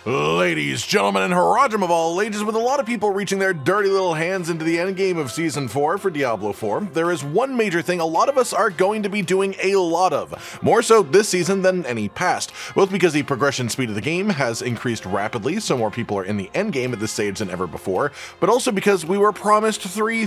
Ladies, gentlemen, and Harajam of all ages, with a lot of people reaching their dirty little hands into the endgame of Season 4 for Diablo 4, there is one major thing a lot of us are going to be doing a lot of, more so this season than any past, both because the progression speed of the game has increased rapidly, so more people are in the endgame at this stage than ever before, but also because we were promised three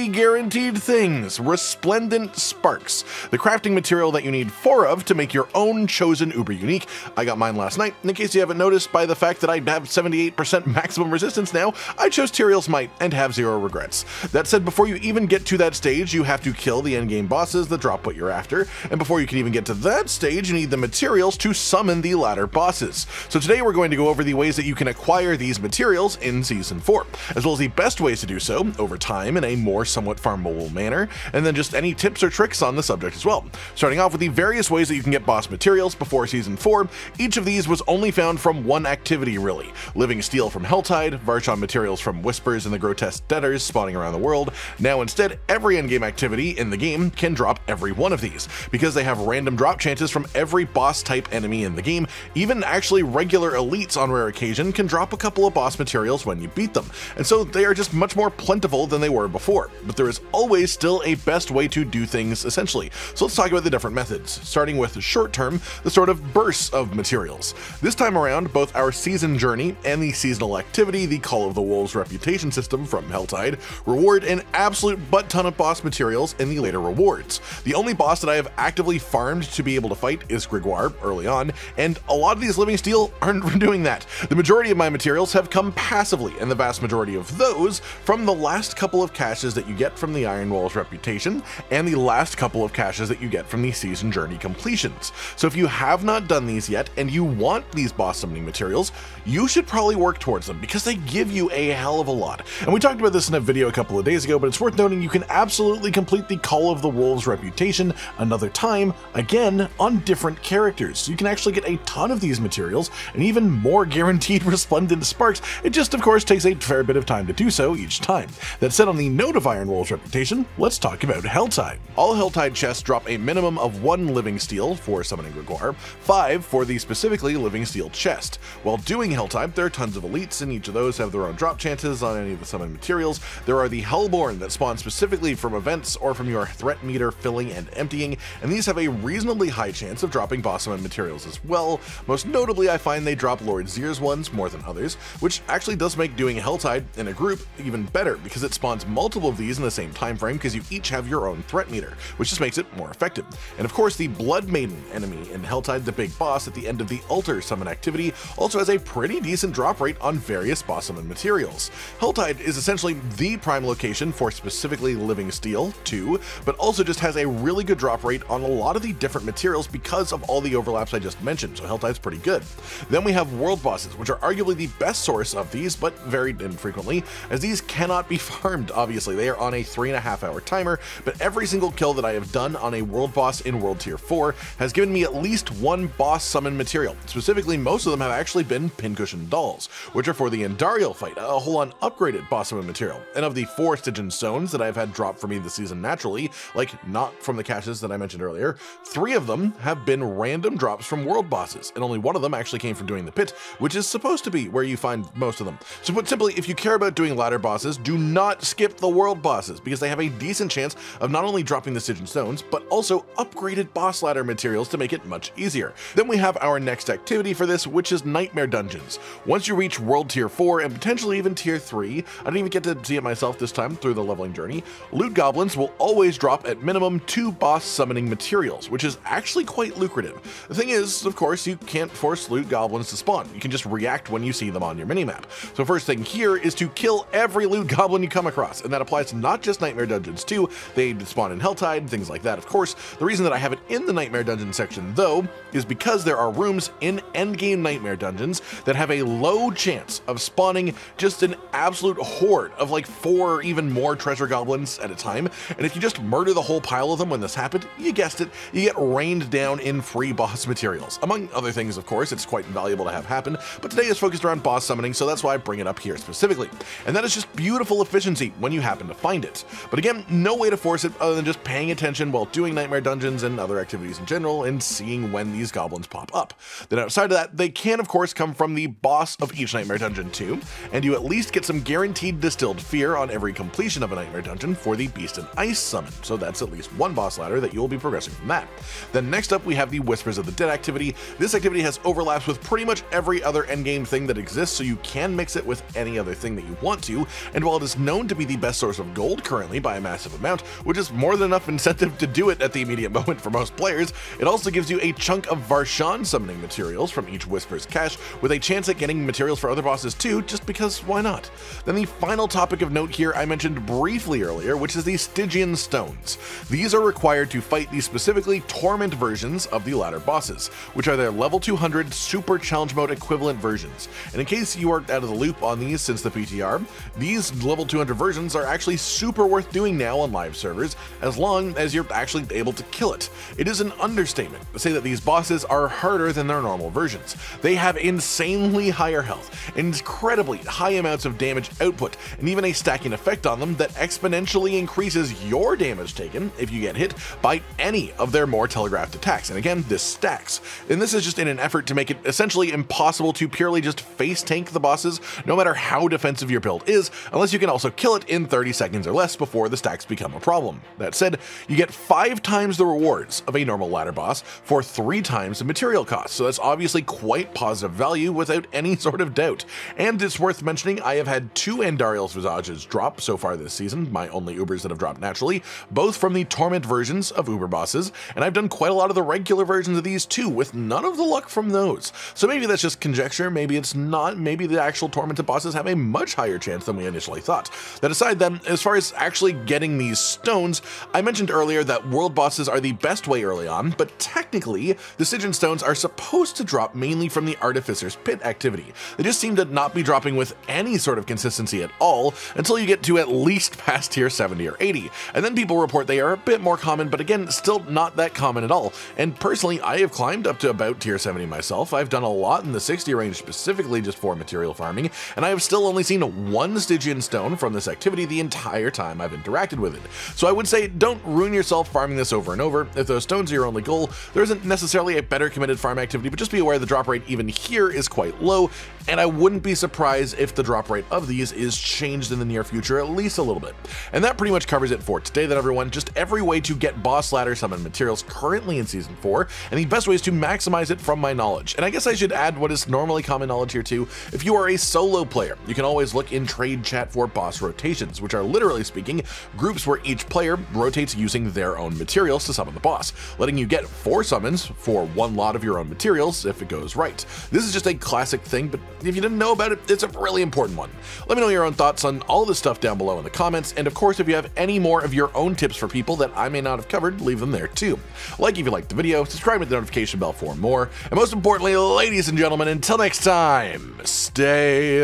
guaranteed things: resplendent sparks, the crafting material that you need 4 of to make your own chosen uber unique. I got mine last night, and in case you haven't noticed by the fact that I have 78% maximum resistance now, I chose Tyrael's Might and have 0 regrets. That said, before you even get to that stage, you have to kill the endgame bosses that drop what you're after, and before you can even get to that stage, you need the materials to summon the latter bosses. So today we're going to go over the ways that you can acquire these materials in Season 4, as well as the best ways to do so over time in a more somewhat farmable manner, and then just any tips or tricks on the subject as well. Starting off with the various ways that you can get boss materials before Season 4, each of these was only found from one activity really: living steel from Helltide, Varshan materials from Whispers and the grotesque debtors spawning around the world. Now instead, every endgame activity in the game can drop every one of these, because they have random drop chances from every boss type enemy in the game. Even actually regular elites on rare occasion can drop a couple of boss materials when you beat them, and so they are just much more plentiful than they were before. But there is always still a best way to do things, essentially. So let's talk about the different methods, starting with short term, the sort of bursts of materials. This time around, both our season journey and the seasonal activity, the Call of the Wolves reputation system from Helltide, reward an absolute butt ton of boss materials in the later rewards. The only boss that I have actively farmed to be able to fight is Grigoire early on, and a lot of these living steel aren't doing that. The majority of my materials have come passively, and the vast majority of those from the last couple of caches that you get from the Iron Walls reputation, and the last couple of caches that you get from the season journey completions. So if you have not done these yet, and you want these boss summoning materials, you should probably work towards them, because they give you a hell of a lot. And we talked about this in a video a couple of days ago, but it's worth noting you can absolutely complete the Call of the Wolves reputation another time, again, on different characters. So you can actually get a ton of these materials, and even more guaranteed resplendent sparks. It just, of course, takes a fair bit of time to do so each time. That said, on the note of Iron Wolves reputation, let's talk about Helltide. All Helltide chests drop a minimum of 1 living steel for summoning Grigoire, 5 for the specifically living steel chest. While doing Helltide, there are tons of elites, and each of those have their own drop chances on any of the summoned materials. There are the Hellborn that spawn specifically from events or from your threat meter filling and emptying, and these have a reasonably high chance of dropping boss summoned materials as well. Most notably, I find they drop Lord Zyr's ones more than others, which actually does make doing Helltide in a group even better, because it spawns multiple of these in the same time frame, because you each have your own threat meter, which just makes it more effective. And of course, the Blood Maiden enemy in Helltide, the big boss at the end of the altar summon activity, also has a pretty decent drop rate on various boss summon materials. Helltide is essentially the prime location for specifically living steel too, but also just has a really good drop rate on a lot of the different materials because of all the overlaps I just mentioned, so Helltide's pretty good. Then we have world bosses, which are arguably the best source of these, but very infrequently, as these cannot be farmed. Obviously, they are on a 3.5 hour timer, but every single kill that I have done on a world boss in World Tier 4 has given me at least 1 boss summon material. Specifically, most of them have actually been pincushioned dolls, which are for the Andariel fight, a whole-on upgraded boss summon material. And of the 4 Stygian stones that I've had drop for me this season naturally, like not from the caches that I mentioned earlier, 3 of them have been random drops from world bosses, and only 1 of them actually came from doing the pit, which is supposed to be where you find most of them. So put simply, if you care about doing ladder bosses, do not skip the world bosses, because they have a decent chance of not only dropping the Stygian stones, but also upgraded boss ladder materials to make it much easier. Then we have our next activity for this, which is Nightmare Dungeons. Once you reach World Tier 4 and potentially even Tier 3, I didn't even get to see it myself this time through the leveling journey, loot goblins will always drop at minimum 2 boss summoning materials, which is actually quite lucrative. The thing is, of course, you can't force loot goblins to spawn. You can just react when you see them on your minimap. So first thing here is to kill every loot goblin you come across, and that applies to not just Nightmare Dungeons too. They spawn in Helltide, things like that, of course. The reason that I have it in the Nightmare Dungeon section, though, is because there are rooms in endgame Nightmare Dungeons that have a low chance of spawning just an absolute horde of like 4 or even more treasure goblins at a time, and if you just murder the whole pile of them when this happened, you guessed it, you get rained down in free boss materials. Among other things, of course, it's quite valuable to have happen, but today is focused around boss summoning, so that's why I bring it up here specifically. And that is just beautiful efficiency when you happen to find it. But again, no way to force it other than just paying attention while doing Nightmare Dungeons and other activities in general and seeing when these goblins pop up. Then outside of that, they can can of course come from the boss of each Nightmare Dungeon too, and you at least get some guaranteed Distilled Fear on every completion of a Nightmare Dungeon for the Beast and Ice summon, so that's at least one boss ladder that you'll be progressing from that. Then next up we have the Whispers of the Dead activity. This activity has overlaps with pretty much every other endgame thing that exists, so you can mix it with any other thing that you want to, and while it is known to be the best source of gold currently by a massive amount, which is more than enough incentive to do it at the immediate moment for most players, it also gives you a chunk of Varshan summoning materials from each Whisper's cache, with a chance at getting materials for other bosses too, just because why not? Then the final topic of note here I mentioned briefly earlier, which is the Stygian stones. These are required to fight the specifically torment versions of the latter bosses, which are their level 200 super challenge mode equivalent versions. And in case you are out of the loop on these since the PTR, these level 200 versions are actually super worth doing now on live servers, as long as you're actually able to kill it. It is an understatement to say that these bosses are harder than their normal versions. They have insanely higher health, incredibly high amounts of damage output, and even a stacking effect on them that exponentially increases your damage taken if you get hit by any of their more telegraphed attacks. And again, this stacks. And this is just in an effort to make it essentially impossible to purely just face tank the bosses, no matter how defensive your build is, unless you can also kill it in 30 seconds or less before the stacks become a problem. That said, you get 5 times the rewards of a normal ladder boss for 3 times the material cost, so that's obviously quite positive value without any sort of doubt. And it's worth mentioning, I have had 2 Andariel's Visages drop so far this season, my only Ubers that have dropped naturally, both from the Torment versions of Uber bosses, and I've done quite a lot of the regular versions of these too, with none of the luck from those. So maybe that's just conjecture, maybe it's not, maybe the actual Tormented bosses have a much higher chance than we initially thought. That aside then, as far as actually getting these stones, I mentioned earlier that world bosses are the best way early on, but technically, the Stygian stones are supposed to drop mainly from the Artificer's Pit activity. They just seem to not be dropping with any sort of consistency at all until you get to at least past tier 70 or 80, and then people report they are a bit more common, but again, still not that common at all. And personally, I have climbed up to about tier 70 myself. I've done a lot in the 60 range specifically just for material farming, and I have still only seen 1 Stygian stone from this activity the entire time I've interacted with it. So I would say don't ruin yourself farming this over and over. If those stones are your only goal, there isn't necessarily a better committed farm activity, but just be aware the drop rate even here is quite low, and I wouldn't be surprised if the drop rate of these is changed in the near future at least a little bit. And that pretty much covers it for today then, everyone. Just every way to get boss ladder summon materials currently in Season 4, and the best ways to maximize it from my knowledge. And I guess I should add what is normally common knowledge here too. If you are a solo player, you can always look in trade chat for boss rotations, which are literally speaking groups where each player rotates using their own materials to summon the boss, letting you get 4 summons for 1 lot of your own materials if it goes right. This is just a classic thing, but if you didn't know about it, it's a really important one. Let me know your own thoughts on all this stuff down below in the comments, and of course if you have any more of your own tips for people that I may not have covered, leave them there too. Like if you liked the video, subscribe with the notification bell for more, and most importantly, ladies and gentlemen, until next time, stay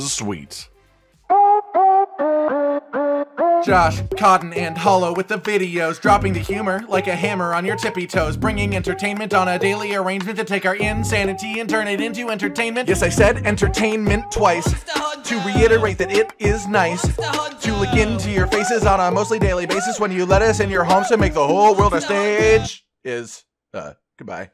sweet. Josh, Cotton, and Hollow with the videos, dropping the humor like a hammer on your tippy toes, bringing entertainment on a daily arrangement to take our insanity and turn it into entertainment. Yes, I said entertainment twice, to reiterate that it is nice to look into your faces on a mostly daily basis when you let us in your homes to make the whole world a stage. Goodbye.